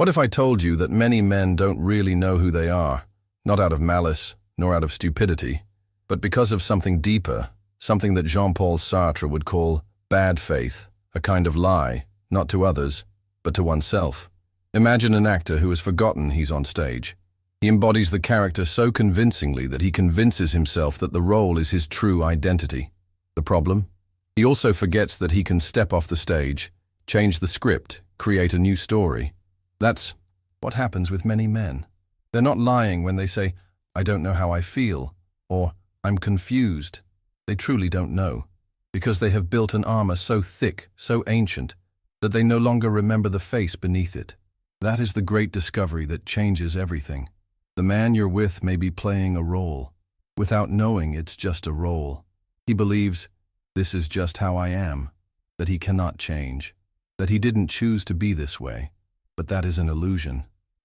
What if I told you that many men don't really know who they are, not out of malice, nor out of stupidity, but because of something deeper, something that Jean-Paul Sartre would call bad faith, a kind of lie, not to others, but to oneself. Imagine an actor who has forgotten he's on stage. He embodies the character so convincingly that he convinces himself that the role is his true identity. The problem? He also forgets that he can step off the stage, change the script, create a new story. That's what happens with many men. They're not lying when they say, "I don't know how I feel," or "I'm confused." They truly don't know, because they have built an armor so thick, so ancient, that they no longer remember the face beneath it. That is the great discovery that changes everything. The man you're with may be playing a role, without knowing it's just a role. He believes, "This is just how I am," that he cannot change, that he didn't choose to be this way. But that is an illusion.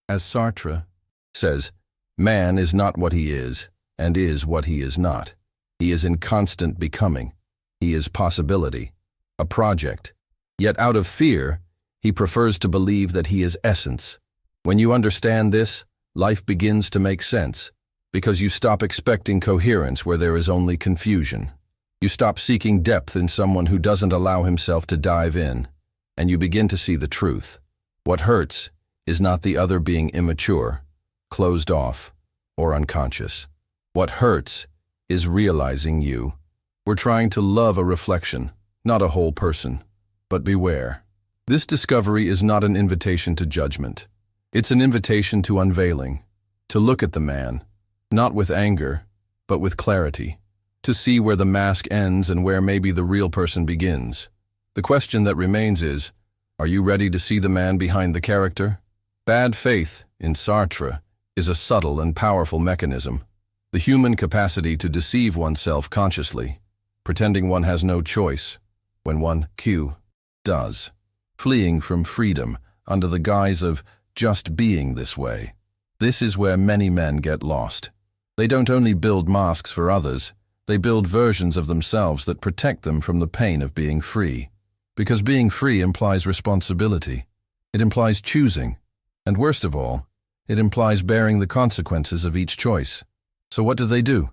As Sartre says, man is not what he is, and is what he is not. He is in constant becoming. He is possibility, a project. Yet out of fear, he prefers to believe that he is essence. When you understand this, life begins to make sense, because you stop expecting coherence where there is only confusion. You stop seeking depth in someone who doesn't allow himself to dive in, and you begin to see the truth. What hurts is not the other being immature, closed off, or unconscious. What hurts is realizing you. We're trying to love a reflection, not a whole person. But beware. This discovery is not an invitation to judgment. It's an invitation to unveiling, to look at the man, not with anger, but with clarity, to see where the mask ends and where maybe the real person begins. The question that remains is, are you ready to see the man behind the character? Bad faith, in Sartre, is a subtle and powerful mechanism. The human capacity to deceive oneself consciously, pretending one has no choice, when one does. Fleeing from freedom under the guise of just being this way. This is where many men get lost. They don't only build masks for others, they build versions of themselves that protect them from the pain of being free. Because being free implies responsibility. It implies choosing. And worst of all, it implies bearing the consequences of each choice. So what do?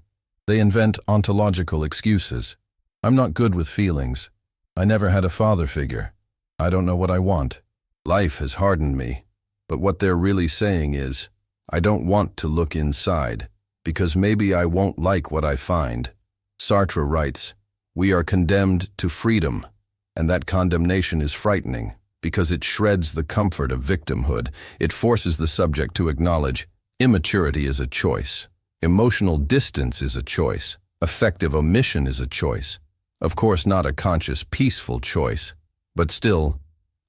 They invent ontological excuses. I'm not good with feelings. I never had a father figure. I don't know what I want. Life has hardened me. But what they're really saying is, I don't want to look inside, because maybe I won't like what I find. Sartre writes, we are condemned to freedom. And that condemnation is frightening, because it shreds the comfort of victimhood. It forces the subject to acknowledge immaturity is a choice. Emotional distance is a choice. Affective omission is a choice. Of course, not a conscious, peaceful choice, but still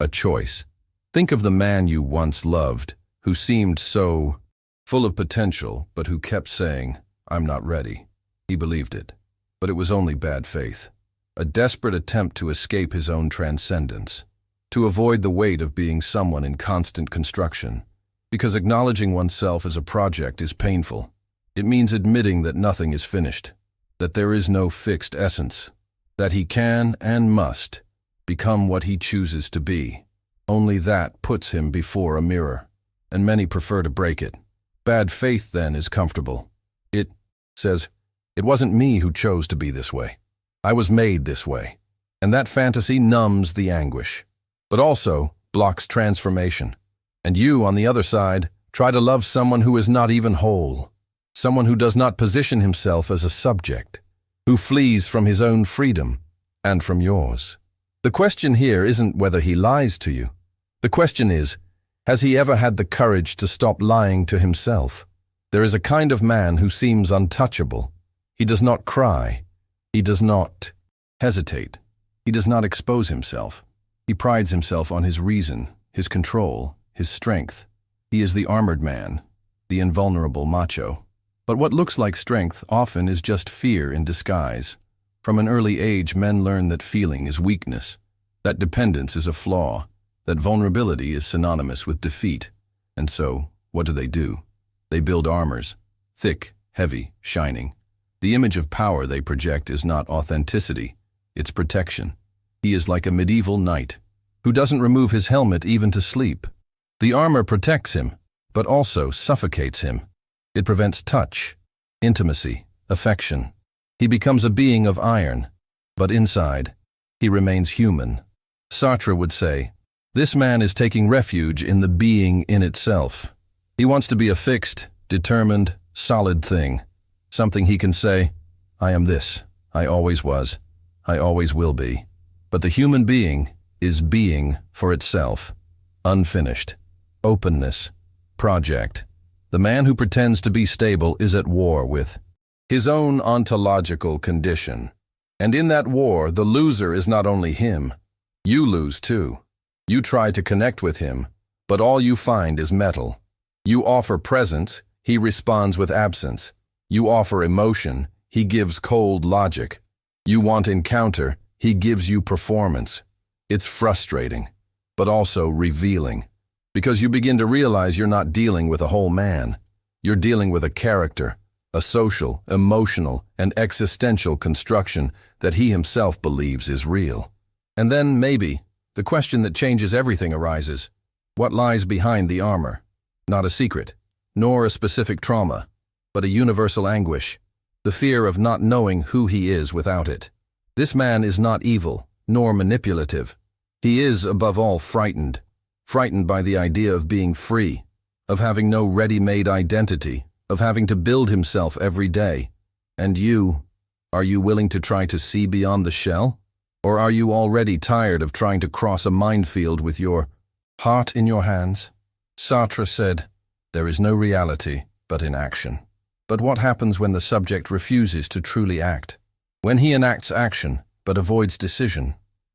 a choice. Think of the man you once loved, who seemed so full of potential, but who kept saying, I'm not ready. He believed it, but it was only bad faith. A desperate attempt to escape his own transcendence, to avoid the weight of being someone in constant construction, because acknowledging oneself as a project is painful. It means admitting that nothing is finished, that there is no fixed essence, that he can and must become what he chooses to be. Only that puts him before a mirror, and many prefer to break it. Bad faith, then, is comfortable. It says, it wasn't me who chose to be this way. I was made this way. And that fantasy numbs the anguish, but also blocks transformation. And you, on the other side, try to love someone who is not even whole, someone who does not position himself as a subject, who flees from his own freedom and from yours. The question here isn't whether he lies to you. The question is, has he ever had the courage to stop lying to himself? There is a kind of man who seems untouchable. He does not cry. He does not hesitate. He does not expose himself. He prides himself on his reason, his control, his strength. He is the armored man, the invulnerable macho. But what looks like strength often is just fear in disguise. From an early age, men learn that feeling is weakness, that dependence is a flaw, that vulnerability is synonymous with defeat. And so, what do? They build armors, thick, heavy, shining. The image of power they project is not authenticity, it's protection. He is like a medieval knight, who doesn't remove his helmet even to sleep. The armor protects him, but also suffocates him. It prevents touch, intimacy, affection. He becomes a being of iron, but inside, he remains human. Sartre would say, this man is taking refuge in the being in itself. He wants to be a fixed, determined, solid thing. Something he can say, I am this, I always was, I always will be. But the human being is being for itself, unfinished, openness, project. The man who pretends to be stable is at war with his own ontological condition. And in that war, the loser is not only him. You lose too. You try to connect with him, but all you find is metal. You offer presence, he responds with absence. You offer emotion, he gives cold logic. You want encounter, he gives you performance. It's frustrating, but also revealing, because you begin to realize you're not dealing with a whole man. You're dealing with a character, a social, emotional, and existential construction that he himself believes is real. And then, maybe, the question that changes everything arises. What lies behind the armor? Not a secret, nor a specific trauma, but a universal anguish, the fear of not knowing who he is without it. This man is not evil, nor manipulative. He is, above all, frightened by the idea of being free, of having no ready-made identity, of having to build himself every day. And you, are you willing to try to see beyond the shell? Or are you already tired of trying to cross a minefield with your heart in your hands? Sartre said, there is no reality but in action. But what happens when the subject refuses to truly act? When he enacts action but avoids decision?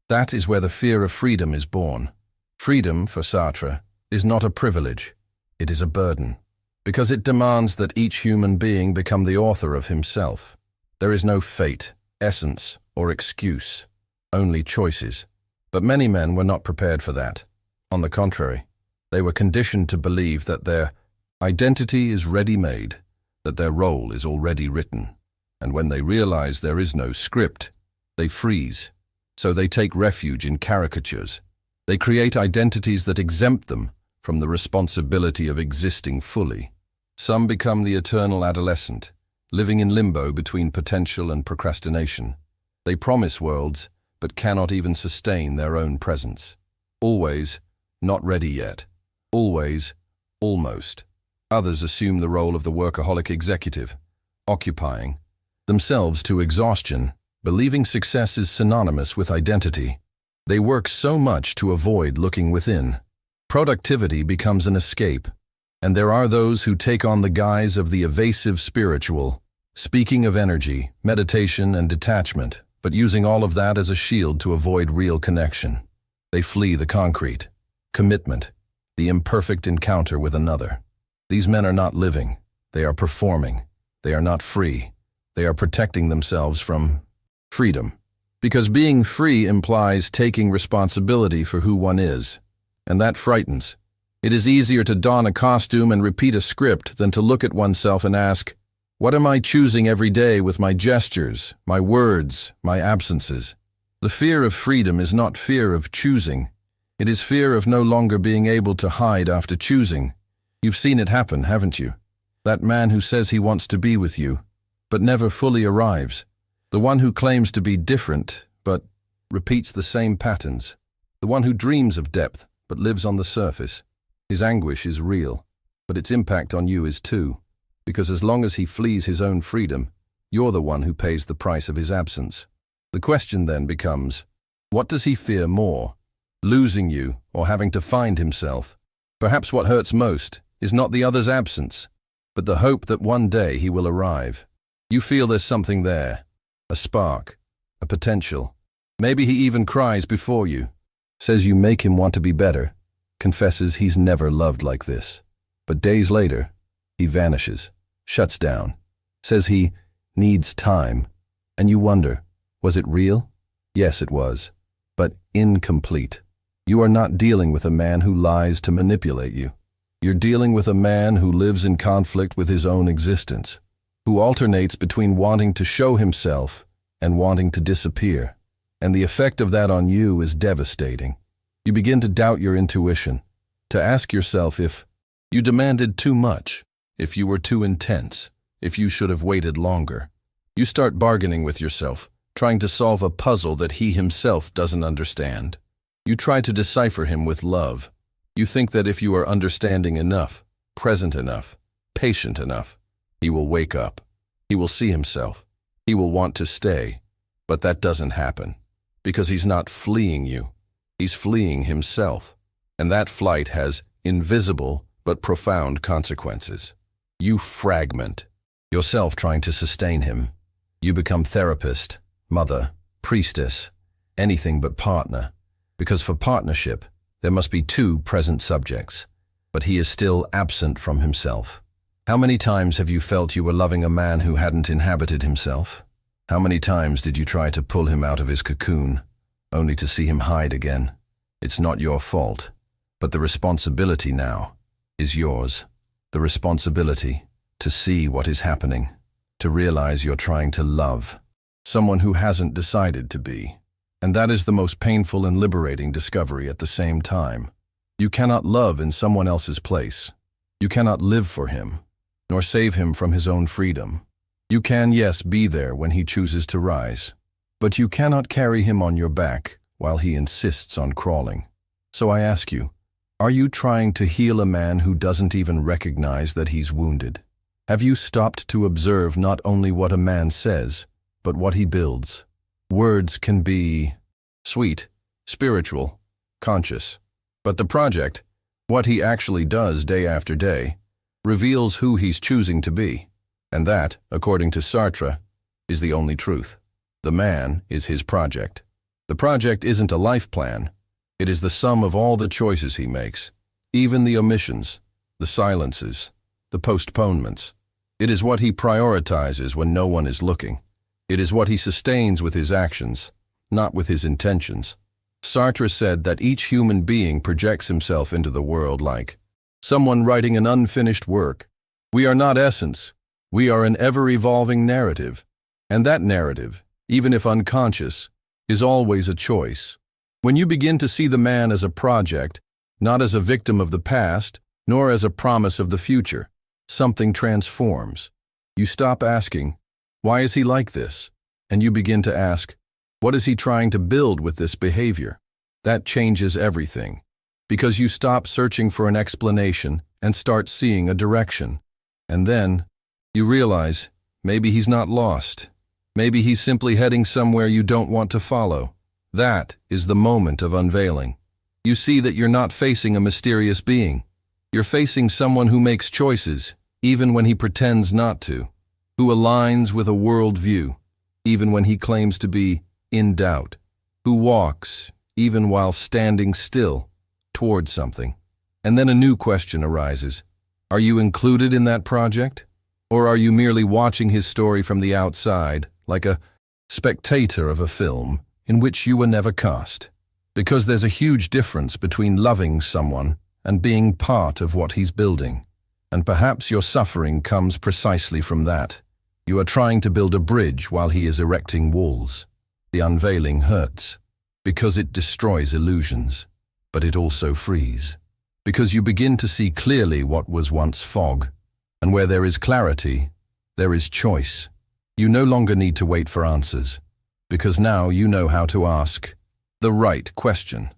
That is where the fear of freedom is born. Freedom, for Sartre, is not a privilege. It is a burden, because it demands that each human being become the author of himself. There is no fate, essence, or excuse, only choices. But many men were not prepared for that. On the contrary, they were conditioned to believe that their identity is ready-made, that their role is already written. And when they realize there is no script, they freeze. So they take refuge in caricatures. They create identities that exempt them from the responsibility of existing fully. Some become the eternal adolescent, living in limbo between potential and procrastination. They promise worlds, but cannot even sustain their own presence. Always, not ready yet. Always, almost. Others assume the role of the workaholic executive, occupying themselves to exhaustion, believing success is synonymous with identity. They work so much to avoid looking within. Productivity becomes an escape, and there are those who take on the guise of the evasive spiritual, speaking of energy, meditation, and detachment, but using all of that as a shield to avoid real connection. They flee the concrete, commitment, the imperfect encounter with another. These men are not living. They are performing. They are not free. They are protecting themselves from freedom. Because being free implies taking responsibility for who one is, and that frightens. It is easier to don a costume and repeat a script than to look at oneself and ask, what am I choosing every day with my gestures, my words, my absences? The fear of freedom is not fear of choosing. It is fear of no longer being able to hide after choosing. You've seen it happen, haven't you? That man who says he wants to be with you, but never fully arrives. The one who claims to be different, but repeats the same patterns. The one who dreams of depth, but lives on the surface. His anguish is real, but its impact on you is too. Because as long as he flees his own freedom, you're the one who pays the price of his absence. The question then becomes, what does he fear more? Losing you or having to find himself? Perhaps what hurts most is not the other's absence, but the hope that one day he will arrive. You feel there's something there, a spark, a potential. Maybe he even cries before you, says you make him want to be better, confesses he's never loved like this. But days later, he vanishes, shuts down, says he needs time, and you wonder, was it real? Yes, it was, but incomplete. You are not dealing with a man who lies to manipulate you. You're dealing with a man who lives in conflict with his own existence, who alternates between wanting to show himself and wanting to disappear. And the effect of that on you is devastating. You begin to doubt your intuition. to ask yourself if you demanded too much, if you were too intense, if you should have waited longer. You start bargaining with yourself, trying to solve a puzzle that he himself doesn't understand. You try to decipher him with love. You think that if you are understanding enough, present enough, patient enough, he will wake up. He will see himself. He will want to stay. But that doesn't happen, because he's not fleeing you. He's fleeing himself. And that flight has invisible but profound consequences. You fragment yourself trying to sustain him. You become therapist, mother, priestess, anything but partner. Because for partnership, there must be two present subjects. But he is still absent from himself. How many times have you felt you were loving a man who hadn't inhabited himself? How many times did you try to pull him out of his cocoon, only to see him hide again? It's not your fault, but the responsibility now is yours. The responsibility to see what is happening, to realize you're trying to love someone who hasn't decided to be. And that is the most painful and liberating discovery at the same time. You cannot love in someone else's place. You cannot live for him, nor save him from his own freedom. You can, yes, be there when he chooses to rise, but you cannot carry him on your back while he insists on crawling. So I ask you, are you trying to heal a man who doesn't even recognize that he's wounded? Have you stopped to observe not only what a man says, but what he builds? Words can be sweet, spiritual, conscious. But the project, what he actually does day after day, reveals who he's choosing to be. And that, according to Sartre, is the only truth. The man is his project. The project isn't a life plan. It is the sum of all the choices he makes, even the omissions, the silences, the postponements. It is what he prioritizes when no one is looking. It is what he sustains with his actions, not with his intentions. Sartre said that each human being projects himself into the world like someone writing an unfinished work. We are not essence. We are an ever-evolving narrative. And that narrative, even if unconscious, is always a choice. When you begin to see the man as a project, not as a victim of the past, nor as a promise of the future, something transforms. You stop asking, why is he like this? And you begin to ask, what is he trying to build with this behavior? That changes everything, because you stop searching for an explanation and start seeing a direction. And then you realize maybe he's not lost. Maybe he's simply heading somewhere you don't want to follow. That is the moment of unveiling. You see that you're not facing a mysterious being. You're facing someone who makes choices, even when he pretends not to, who aligns with a worldview, even when he claims to be in doubt, who walks, even while standing still, towards something. And then a new question arises. Are you included in that project? Or are you merely watching his story from the outside, like a spectator of a film in which you were never cast? Because there's a huge difference between loving someone and being part of what he's building. And perhaps your suffering comes precisely from that. You are trying to build a bridge while he is erecting walls. The unveiling hurts, because it destroys illusions, but it also frees. Because you begin to see clearly what was once fog. And where there is clarity, there is choice. You no longer need to wait for answers, because now you know how to ask the right question.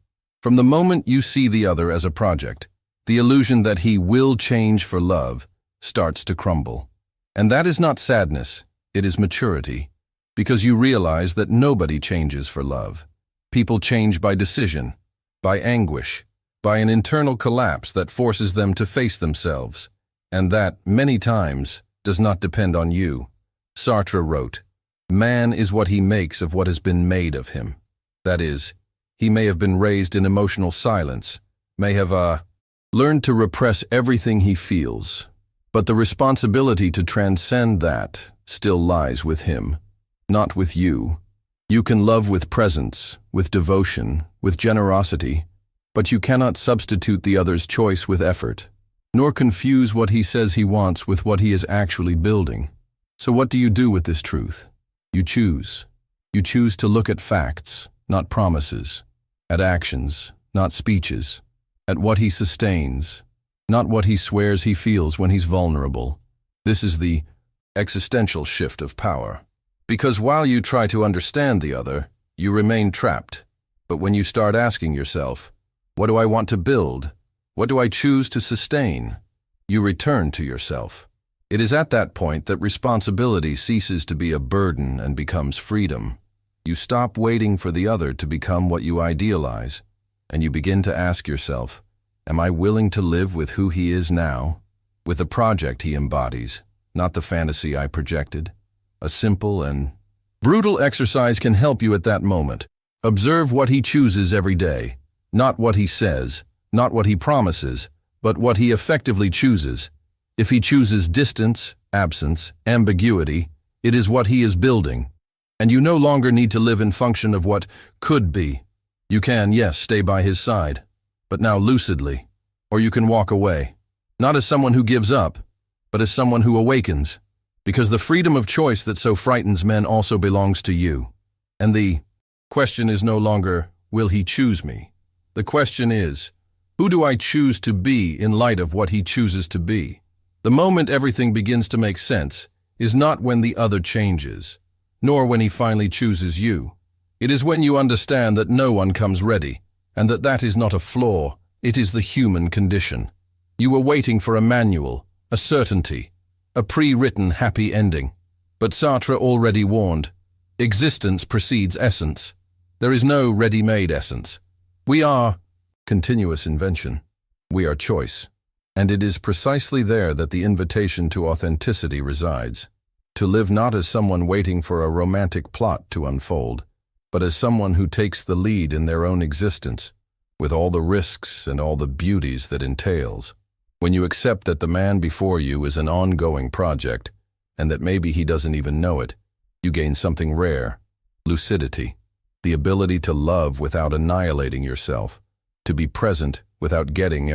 From the moment you see the other as a project, the illusion that he will change for love starts to crumble. And that is not sadness, it is maturity, because you realize that nobody changes for love. People change by decision, by anguish, by an internal collapse that forces them to face themselves. And that, many times, does not depend on you. Sartre wrote, "Man is what he makes of what has been made of him." That is, he may have been raised in emotional silence, may have learned to repress everything he feels. But the responsibility to transcend that still lies with him, not with you. You can love with presence, with devotion, with generosity, but you cannot substitute the other's choice with effort, nor confuse what he says he wants with what he is actually building. So what do you do with this truth? You choose. You choose to look at facts, not promises, at actions, not speeches, at what he sustains, not what he swears he feels when he's vulnerable. This is the existential shift of power. Because while you try to understand the other, you remain trapped. But when you start asking yourself, what do I want to build? What do I choose to sustain? You return to yourself. It is at that point that responsibility ceases to be a burden and becomes freedom. You stop waiting for the other to become what you idealize, and you begin to ask yourself, am I willing to live with who he is now, with the project he embodies, not the fantasy I projected? A simple and brutal exercise can help you at that moment. Observe what he chooses every day, not what he says, not what he promises, but what he effectively chooses. If he chooses distance, absence, ambiguity, it is what he is building. And you no longer need to live in function of what could be. You can, yes, stay by his side, but now lucidly. Or you can walk away, not as someone who gives up, but as someone who awakens. Because the freedom of choice that so frightens men also belongs to you. And the question is no longer, will he choose me? The question is, who do I choose to be in light of what he chooses to be? The moment everything begins to make sense is not when the other changes, nor when he finally chooses you. It is when you understand that no one comes ready, and that is not a flaw, it is the human condition. You were waiting for a manual, a certainty, a pre-written happy ending. But Sartre already warned, existence precedes essence. There is no ready-made essence. We are continuous invention. We are choice. And it is precisely there that the invitation to authenticity resides. To live not as someone waiting for a romantic plot to unfold, but as someone who takes the lead in their own existence, with all the risks and all the beauties that entails. When you accept that the man before you is an ongoing project, and that maybe he doesn't even know it, you gain something rare, lucidity, the ability to love without annihilating yourself, to be present without getting,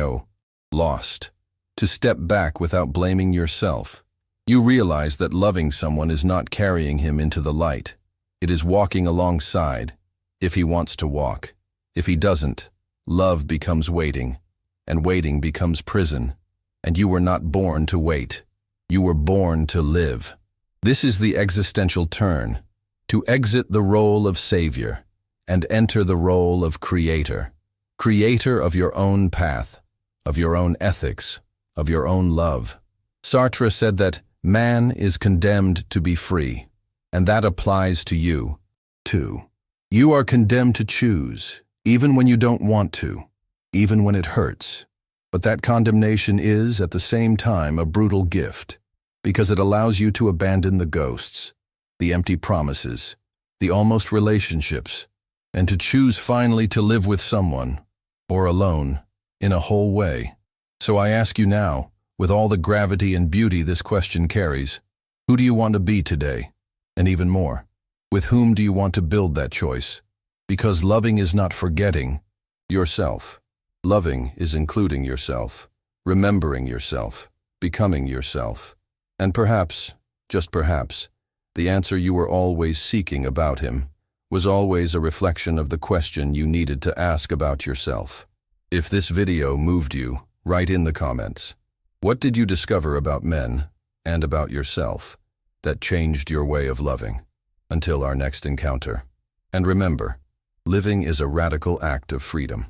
lost, to step back without blaming yourself. You realize that loving someone is not carrying him into the light. It is walking alongside, if he wants to walk. If he doesn't, love becomes waiting, and waiting becomes prison. And you were not born to wait. You were born to live. This is the existential turn, to exit the role of savior and enter the role of creator. Creator of your own path, of your own ethics, of your own love. Sartre said that man is condemned to be free, and that applies to you, too. You are condemned to choose, even when you don't want to, even when it hurts. But that condemnation is, at the same time, a brutal gift, because it allows you to abandon the ghosts, the empty promises, the almost relationships, and to choose finally to live with someone, or alone, in a whole way. So I ask you now, with all the gravity and beauty this question carries, who do you want to be today? And even more, with whom do you want to build that choice? Because loving is not forgetting yourself. Loving is including yourself, remembering yourself, becoming yourself. And perhaps, just perhaps, the answer you were always seeking about him was always a reflection of the question you needed to ask about yourself. If this video moved you, write in the comments. What did you discover about men and about yourself that changed your way of loving? Until our next encounter. And remember, living is a radical act of freedom.